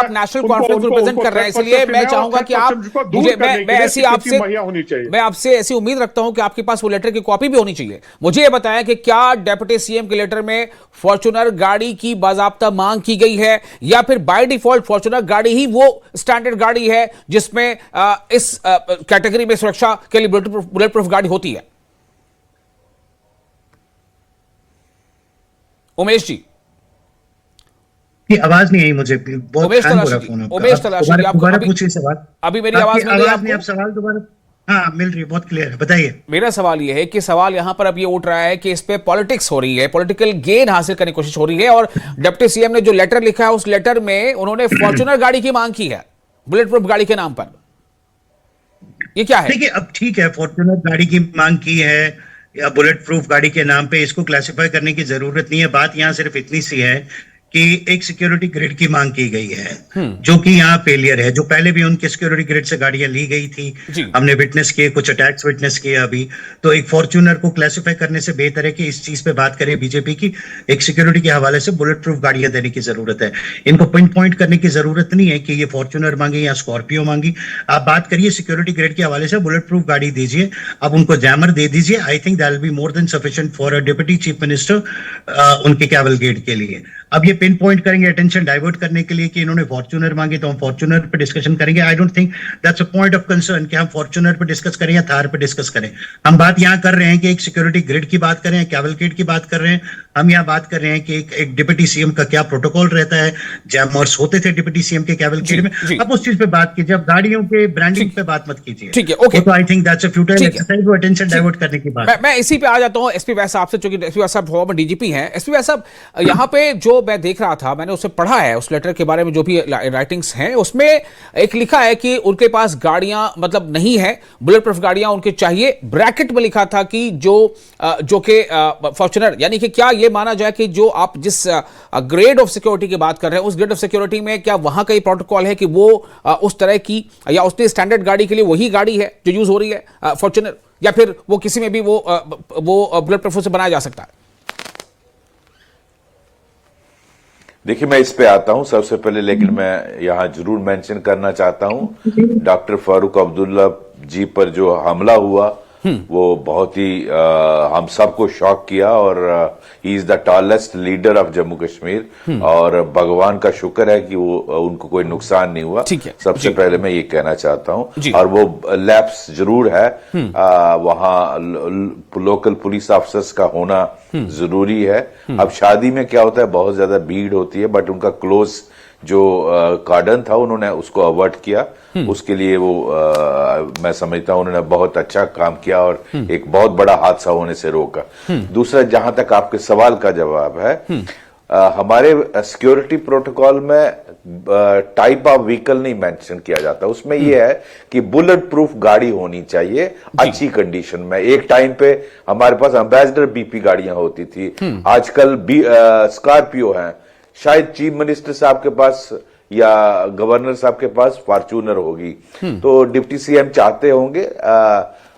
आप national conference represent कर रहे हैं, इसलिए मैं चाहूंगा कि आप मुझे मैं आपसे ऐसी उम्मीद रखता हूं कि आपके पास वो लेटर की कॉपी भी होनी चाहिए। मुझे ये बताया कि क्या डिप्टी सीएम के लेटर में फॉर्च्यूनर गाड़ी की बाकायदा मांग की गई है, या फिर बाय डिफॉल्ट फॉर्च्यूनर गाड़ी ही वो स्टैंडर्ड गाड़ी है जिसमें इस कैटेगरी में सुरक्षा के लिए बुलेट प्रूफ गाड़ी होती है? उमेश जी, आवाज नहीं आई मुझे, बहुत उमेश हैंग हो रहा तलाशी, फोन आपका। उमेश तलाशी, दोबारा पूछिए सवाल। अभी मेरी आवाज मिल रही है आपको? आप सवाल दोबारा। हाँ मिल रही है, बहुत क्लियर है, बताइए। मेरा सवाल यह है कि सवाल यहां पर अब ये उठ रहा है कि इस पे पॉलिटिक्स हो रही है, पॉलिटिकल गेन हासिल करने की कोशिश हो रही है, और डिप्टी सीएम ने जो लेटर लिखा है उस लेटर में उन्होंने फॉर्च्यूनर गाड़ी की मांग की है बुलेट प्रूफ गाड़ी के नाम पर। ये क्या है? देखिए, अब ठीक है, फॉर्च्यूनर गाड़ी की मांग की है या बुलेट प्रूफ गाड़ी के नाम पे, इसको क्लासिफाई करने की जरूरत नहीं है। बात यहाँ सिर्फ इतनी सी है कि एक सिक्योरिटी ग्रिड की मांग की गई है जो कि यहाँ फेलियर है। जो पहले भी उनके सिक्योरिटी ग्रिड से गाड़ियां ली गई थी, हमने विटनेस किए, कुछ अटैक्स विटनेस किए अभी। तो एक फॉर्च्यूनर को क्लासिफाई करने से बेहतर है कि इस चीज पे बात करें बीजेपी की, एक सिक्योरिटी के हवाले से बुलेट प्रूफ गाड़ियां देने की जरूरत है। इनको पिन पॉइंट करने की जरूरत नहीं है कि ये फॉर्च्यूनर मांगी या स्कॉर्पियो मांगी। आप बात करिए सिक्योरिटी ग्रिड के हवाले से बुलेट प्रूफ गाड़ी दीजिए, अब उनको जैमर दे दीजिए। I think that will be more than sufficient for a deputy chief minister उनके कैवलगेड के लिए। अब ये पिन पॉइंट करेंगे अटेंशन डाइवर्ट करने के लिए कि इन्होंने फॉर्च्यूनर मांगे तो हम फॉर्च्यूनर पे डिस्कशन करेंगे। I don't think that's a point of concern कि हम फॉर्च्यूनर पे डिस्कस करें या थार पे डिस्कस करें। हम बात यहाँ कर रहे हैं कि एक सिक्योरिटी ग्रिड की बात कर रहे हैं, कैवलकेड की बात कर रहे हैं। हम यहाँ बात कर रहे हैं कि एक डिप्टी सीएम का क्या प्रोटोकॉल रहता है, जैमर्स होते थे डिप्टी सीएम के कैवलकेड में। अब उस चीज पे बात कीजिए, अब गाड़ियों के ब्रांडिंग पे बात मत कीजिए। ठीक है, ओके। तो I think that's a futile exercise, वो अटेंशन डाइवर्ट करने की बात। मैं इसी पे आ जाता हूं एसपी वैद साहब से, क्योंकि एसपी वैद साहब फॉर्मर डीजीपी हैं। एसपी वैद साहब, यहाँ पे जो मैं देख रहा था, मैंने उसे पढ़ा है, उस लेटर के बारे में जो भी राइटिंग्स हैं उसमें एक लिखा है कि उनके पास गाड़ियां मतलब नहीं है, बुलेट प्रूफ गाड़ियां उनके चाहिए। ब्रैकेट में लिखा था कि जो के फॉर्च्यूनर, यानी कि क्या ये माना जाए कि जो आप जिस ग्रेड ऑफ सिक्योरिटी की बात कर रहे हैं, उस ग्रेड ऑफ सिक्योरिटी में क्या वहां का ही प्रोटोकॉल है कि वो उस तरह की या उसने स्टैंडर्ड गाड़ी के लिए वही गाड़ी है जो यूज हो रही है फॉर्च्यूनर, या फिर वो किसी में भी वो बुलेट प्रूफ से बनाया जा सकता है? देखिए, मैं इस पे आता हूं सबसे पहले, लेकिन मैं यहां जरूर मेंशन करना चाहता हूं डॉक्टर फारूक अब्दुल्ला जी पर जो हमला हुआ वो बहुत ही हम सबको शॉक किया, और he is the tallest leader of Jammu Kashmir, और भगवान का शुक्र है कि वो उनको कोई नुकसान नहीं हुआ। सबसे पहले मैं ये कहना चाहता हूं। और वो लैप्स जरूर है, वहां लोकल पुलिस ऑफिसर्स का होना जरूरी है। अब शादी में क्या होता है, बहुत ज्यादा भीड़ होती है, बट उनका क्लोज जो कार्डन था उन्होंने उसको अवॉइड किया। उसके लिए वो मैं समझता हूं उन्होंने बहुत अच्छा काम किया और एक बहुत बड़ा हादसा होने से रोका। दूसरा, जहां तक आपके सवाल का जवाब है, हमारे सिक्योरिटी प्रोटोकॉल में टाइप ऑफ व्हीकल नहीं मेंशन किया जाता। उसमें यह है कि बुलेट प्रूफ गाड़ी होनी चाहिए अच्छी कंडीशन में। एक टाइम पे हमारे पास एम्बेसडर बीपी गाड़ियां होती थी, आजकल स्कॉर्पियो हैं। शायद चीफ मिनिस्टर साहब के पास या गवर्नर साहब के पास फॉर्च्यूनर होगी। तो डिप्टी सीएम चाहते होंगे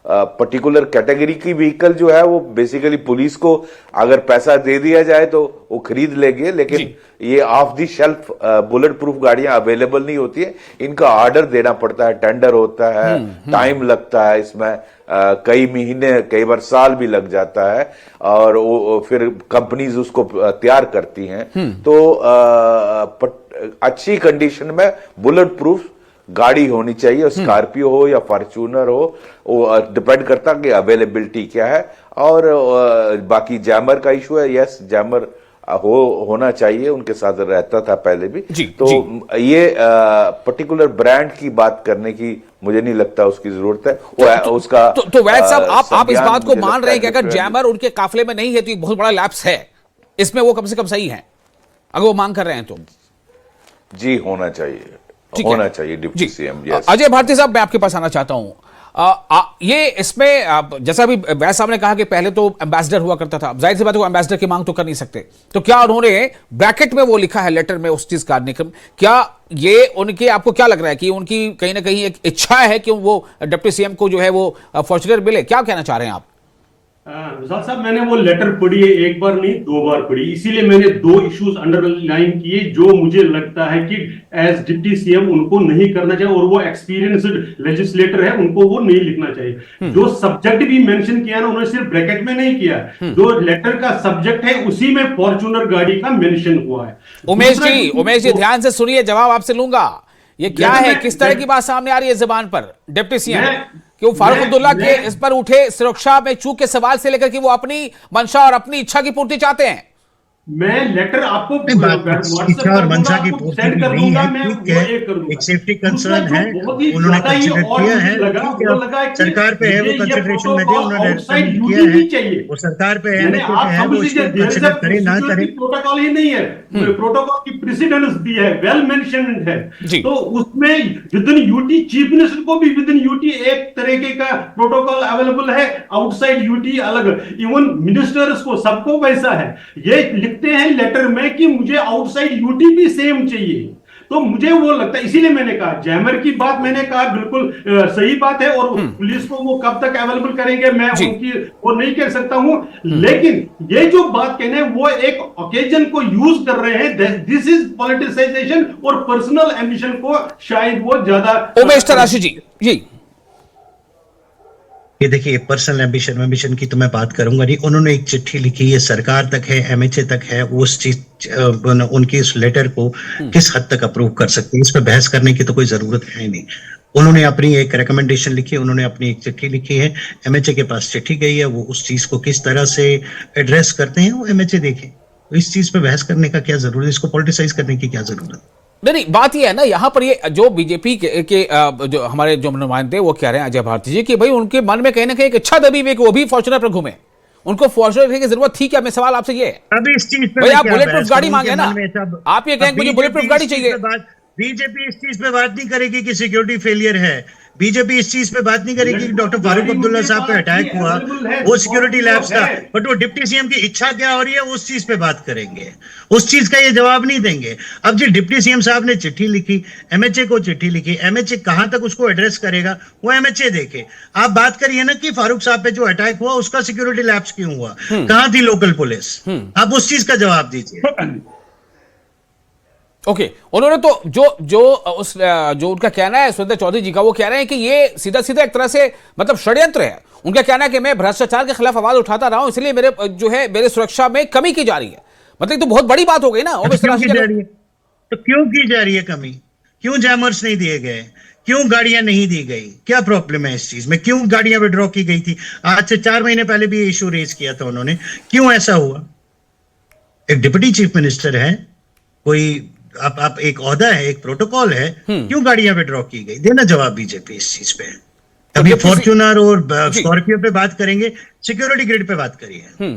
पर्टिकुलर कैटेगरी की व्हीकल जो है वो बेसिकली पुलिस को अगर पैसा दे दिया जाए तो वो खरीद लेंगे, लेकिन ये of the shelf bullet proof गाड़ियां अवेलेबल नहीं होती है। इनका ऑर्डर देना पड़ता है, टेंडर होता है, टाइम लगता है इसमें, कई महीने कई बार साल भी लग जाता है, और वो फिर कंपनीज उसको तैयार करती हैं। तो अच्छी कंडीशन में बुलेट प्रूफ गाड़ी होनी चाहिए, स्कॉर्पियो हो या फॉर्च्यूनर हो, वो डिपेंड करता है कि अवेलेबिलिटी क्या है। और बाकी जैमर का इशू है, यस जैमर होना चाहिए, उनके साथ रहता था पहले भी। तो ये पर्टिकुलर ब्रांड की बात करने की मुझे नहीं लगता उसकी जरूरत है। उसका तो वैद साहब, आप इस बात को मान रहे हैं कि अगर जैमर उनके काफिले में नहीं है तो एक बहुत बड़ा लैप्स है इसमें, वो कम से कम सही है अगर वो मांग कर रहे हैं तो? जी, होना चाहिए, होना चाहिए डिप्टी सीएम। अजय भारती साहब, मैं आपके पास आना चाहता हूं। ये इसमें जैसा भी वैद साहब ने कहा कि पहले तो एम्बेसडर हुआ करता था, जाहिर सी बात है वो एम्बेसडर की मांग तो कर नहीं सकते, तो क्या उन्होंने ब्रैकेट में वो लिखा है लेटर में उस चीज का निकम, क्या ये उनके, आपको क्या लग रहा है कि उनकी कहीं ना कहीं एक इच्छा है कि वो डिप्टी सीएम को जो है वो फॉर्च्यूनर मिले? क्या कहना चाह रहे हैं आप? विशाल साहब, मैंने वो लेटर पढ़ी है, एक बार नहीं 2 बार पढ़ी, इसीलिए मैंने 2 इश्यूज अंडरलाइन किए जो मुझे लगता है कि एज डिप्टी सीएम उनको नहीं करना चाहिए, और वो एक्सपीरियंस्ड लेजिस्लेटर है, उनको वो नहीं लिखना चाहिए। जो सब्जेक्ट भी मेंशन किया ना, उन्होंने सिर्फ ब्रैकेट में नहीं किया, जो लेटर का सब्जेक्ट है उसी में फॉर्च्यूनर गाड़ी का मेंशन हुआ है। उमेश जी ध्यान से सुनिए, जवाब आपसे लूंगा। ये क्या है, किस तरह की बात सामने आ रही है जुबान पर डिप्टी सीएम? क्यों फारूक अब्दुल्ला के इस पर उठे सुरक्षा में चूक के सवाल से लेकर कि वो अपनी मंशा और अपनी इच्छा की पूर्ति चाहते हैं? मैं लेटर आपको इच्छा और मंशा की पूर्ति सेंड कर नहीं दूंगा, है, मैं ठीक वो है, एक कर दूंगा। एक सेफ्टी दूसरा कंसर्न जो है, बहुत ही उन्होंने ज्यादा ही कंसिडर और किया मुझे है, लगा, ठीक वो है, लगा कि सरकार पे है, वो ये कंसिडरेशन में दे, प्रोटोकॉल उन्होंने आउटसाइड रेकमेंड यूटी किया है, नहीं चाहिए। वो सरकार पे है, यानी एमएचए आप पे है, वो समझ लीजिए, उसको कंसिडर करे ना करे। प्रोटोकॉल ही नहीं है, प्रोटोकॉल की प्रेसिडेंस दी है, वेल मेंशन्ड है, जी। तो उसमें with in UT chief minister को भी विद इन यूटी एक तरीके का प्रोटोकॉल अवेलेबल है, आउटसाइड यूटी अलग, इवन मिनिस्टर्स को सबको वैसा है। ये लिखते हैं लेटर में कि मुझे आउटसाइड यूटी भी सेम चाहिए, तो मुझे वो लगता है, इसीलिए मैंने कहा जैमर की बात, मैंने कहा बिल्कुल सही बात है, और पुलिस को वो कब तक अवेलेबल करेंगे मैं उनकी वो नहीं कह सकता हूं, लेकिन ये जो बात कहने वो एक ओकेजन को यूज कर रहे हैं, दिस इज पॉलिटिसाइजेशन और पर्सनल एम्बिशन को शायद वो ज्यादा। उमेश तराशी जी ये देखिए, पर्सनल एम्बिशन की तो मैं बात करूंगा नहीं। उन्होंने एक चिट्ठी लिखी है, सरकार तक है, एमएचए तक है, उस चीज उनकी इस लेटर को किस हद तक अप्रूव कर सकते हैं, इस पर बहस करने की तो कोई जरूरत है नहीं। उन्होंने अपनी एक रिकमेंडेशन लिखी है, उन्होंने अपनी एक चिट्ठी लिखी है, एमएचए के पास चिट्ठी गई है, वो उस चीज को किस तरह से एड्रेस करते हैं वो एमएचए देखे। तो इस चीज पे बहस करने का क्या जरूरत है, इसको पॉलिटिसाइज करने की क्या जरूरत है? नहीं, बात ये है ना, यहाँ पर ये जो बीजेपी के जो हमारे जो नुमाइंदे वो कह रहे हैं, अजय भारती जी, कि भाई उनके मन में कहीं ना कहीं एक इच्छा दबी हुई कि वो भी फॉर्च्यूनर पर घूमे, उनको फॉर्च्यूनर की जरूरत थी क्या? मैं सवाल आपसे ये है, अभी इस चीज भाई आप बुलेट प्रूफ गाड़ी मांगे ना, आप ये कहेंगे मुझे बुलेट प्रूफ गाड़ी चाहिए। बीजेपी इस चीज पे बात नहीं करेगी कि सिक्योरिटी फेलियर है, बीजेपी इस चीज पे बात नहीं करेगी कि डॉक्टर फारूक अब्दुल्ला साहब पे अटैक हुआ, वो सिक्योरिटी लैब्स था, बट वो डिप्टी सीएम की इच्छा क्या हो रही है उस चीज पे बात करेंगे, उस चीज का ये जवाब नहीं देंगे। अब जी डिप्टी सीएम साहब ने चिट्ठी लिखी, एमएचए को चिट्ठी लिखी, एमएचए कहां तक उसको एड्रेस करेगा वो एमएचए देखे। आप बात करिए ना कि फारूक साहब पे जो अटैक हुआ उसका सिक्योरिटी लैब्स क्यों हुआ, कहां थी लोकल पुलिस, आप उस चीज का जवाब दीजिए। ओके, उन्होंने तो जो उनका कहना है सुरेंद्र चौधरी जी का, वो कह रहे हैं कि ये सीधा सीधा एक तरह से मतलब षड्यंत्र है। उनका कहना है कि मैं भ्रष्टाचार के खिलाफ आवाज उठाता रहा हूं, इसलिए मेरे सुरक्षा में कमी की जा रही है। मतलब तो बहुत बड़ी बात हो गई ना। तो क्यों की जा रही है कमी? क्यों जैमर्स नहीं दिए गए, क्यों गाड़ियां नहीं दी गई, क्या प्रॉब्लम है इस चीज में? क्यों गाड़ियां विड्रॉ की गई थी? आज से 4 महीने पहले भी इशू रेज किया था उन्होंने, क्यों ऐसा हुआ? एक डिप्टी चीफ मिनिस्टर है, कोई आप एक ओहदा है, एक प्रोटोकॉल है, क्यों गाड़ियां विड्रॉ की गई? देना जवाब बीजेपी इस चीज पे। अभी फॉर्च्यूनर और स्कॉर्पियो पे बात करेंगे, सिक्योरिटी ग्रिड पे बात करिए।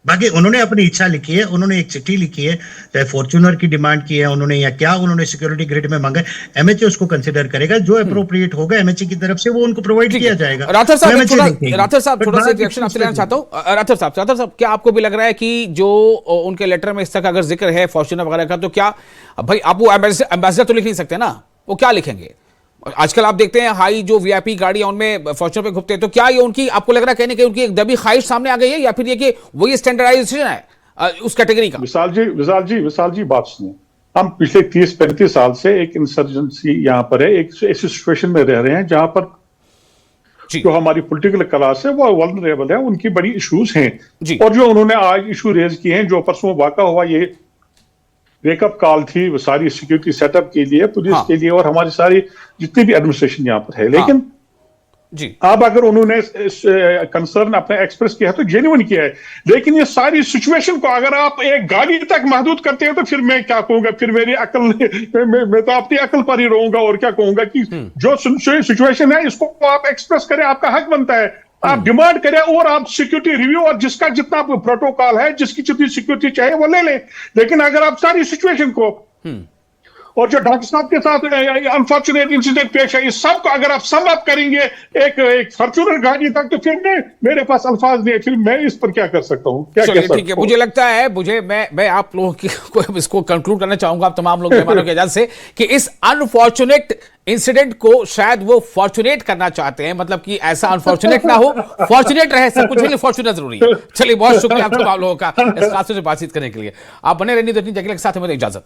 बाकी उन्होंने अपनी इच्छा लिखी है, उन्होंने एक चिट्ठी लिखी है, चाहे फॉर्च्यूनर की डिमांड की है उन्होंने या क्या उन्होंने सिक्योरिटी ग्रिड में मांगा, एमएचए उसको कंसीडर करेगा, जो अप्रोप्रिएट होगा एमएचए की तरफ से वो उनको प्रोवाइड किया जाएगा। राठौर साहब थोड़ा सा रिएक्शन आपसे लेना चाहता हूं। राठौर साहब, क्या आपको भी लग रहा है कि जो उनके लेटर में इस तक अगर जिक्र है फॉर्च्यूनर वगैरह का, तो क्या भाई आप वो एम्बेसडर तो लिख नहीं सकते ना, वो क्या लिखेंगे? आजकल आप देखते हैं हाई जो वीआईपी गाड़ियां उनमें फॉर्च्यूनर पे घूमते हैं, तो क्या ये उनकी आपको लग रहा है कहने की उनकी एक दबी ख्वाहिश सामने आ गई है, या फिर ये कि वही स्टैंडर्डाइजेशन है उस कैटेगरी का? विशाल जी बात सुनिए, हम पिछले 30-35 साल से एक इंसर्जेंसी यहाँ पर है, एक ऐसी सिचुएशन में रह रहे हैं जहां पर जो हमारी पॉलिटिकल क्लास है वो वल्नरेबल है, उनकी बड़ी इश्यूज हैं, और जो उन्होंने आज इशू रेज किए हैं, जो परसों वाक़ा हुआ, ये वेकअप कॉल थी वो सारी सिक्योरिटी सेटअप के लिए, पुलिस के लिए, और हमारी सारी जितनी भी एडमिनिस्ट्रेशन यहाँ पर है। लेकिन अब अगर उन्होंने कंसर्न अपना एक्सप्रेस किया है तो जेन्युइन किया है, लेकिन ये सारी सिचुएशन को अगर आप एक गाड़ी तक महदूद करते हैं तो फिर मैं क्या कहूंगा, फिर मेरी अकल मैं तो अपनी अकल पर ही रहूंगा, और क्या कहूंगा कि जो सिचुएशन है इसको आप एक्सप्रेस करें, आपका हक बनता है, आप डिमांड करें, और आप सिक्योरिटी रिव्यू और जिसका जितना प्रोटोकॉल है, जिसकी जितनी सिक्योरिटी चाहिए वो ले लें। लेकिन अगर आप सारी सिचुएशन को और जो डॉक्टर साहब के साथ अनफॉर्चुनेट इंसिडेंट पेश है, इस सबको अगर आप सम अप करेंगे एक फॉर्च्यूनर गाड़ी तक, तो फिर मेरे पास अल्फाज नहीं है, फिर मैं इस पर क्या कर सकता हूँ, क्या कह सकता हूँ। ठीक है, मुझे लगता है मैं आप लोगों की को इसको कंक्लूड करना चाहूंगा, आप तमाम लोग मेहमानों की इजाजत से, कि इस अनफॉर्चुनेट इंसिडेंट को शायद वो फॉर्चुनेट करना चाहते हैं, मतलब कि ऐसा अनफॉर्चुनेट ना हो, फॉर्चुनेट रहे सब कुछ, लेकिन फॉर्चुनेट जरूरी है। चलिए, बहुत शुक्रिया आप तमाम लोगों का इस खास से बातचीत करने के लिए। आप बने रहने दो अपनी जगह के साथ, हमें इजाजत।